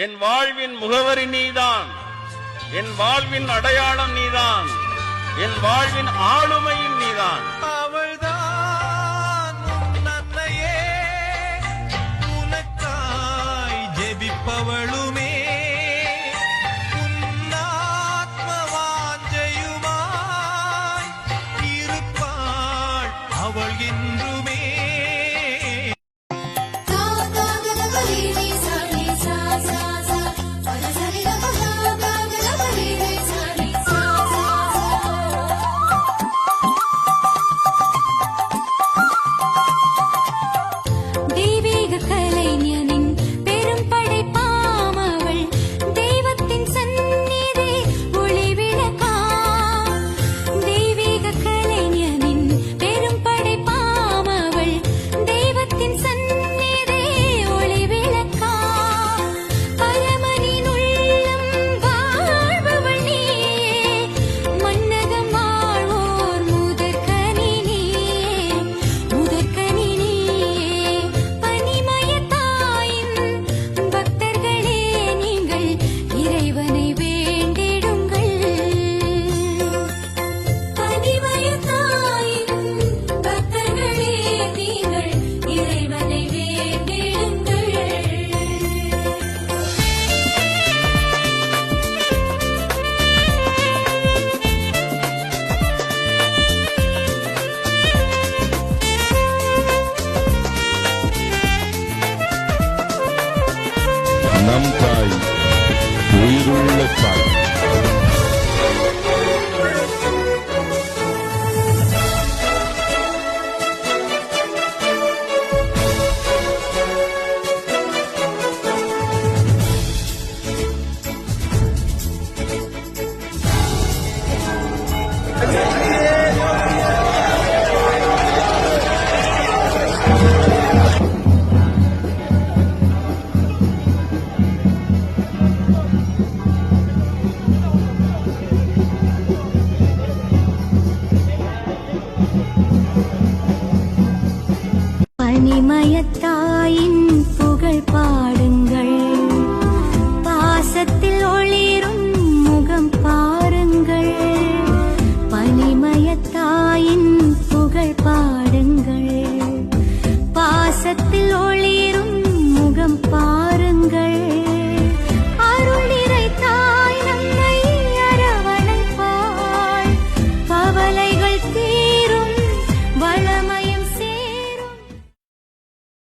என் வாழ்வின் முகவரி நீதான், என் வாழ்வின் அடையாளம் நீதான், என் வாழ்வின் ஆளுமையும் நீதான். அவள்தான் நன்மையே உனக்காய் ஜெபிப்பவளுமே, உன்னாத்ம வாஞ்சையுமாய் இருப்பாள் அவள் என்றுமே. நம் தாய் உயிருள்ள தாய். பனிமயத்தாயின் புகழ் பாடுங்கள், பாசத்தில் ஒளிரும் முகம் பாருங்கள். பனிமயத்தாயின் புகழ் பாடுங்கள், பாசத்தில் ஒளிரும் முகம் பாருங்கள்.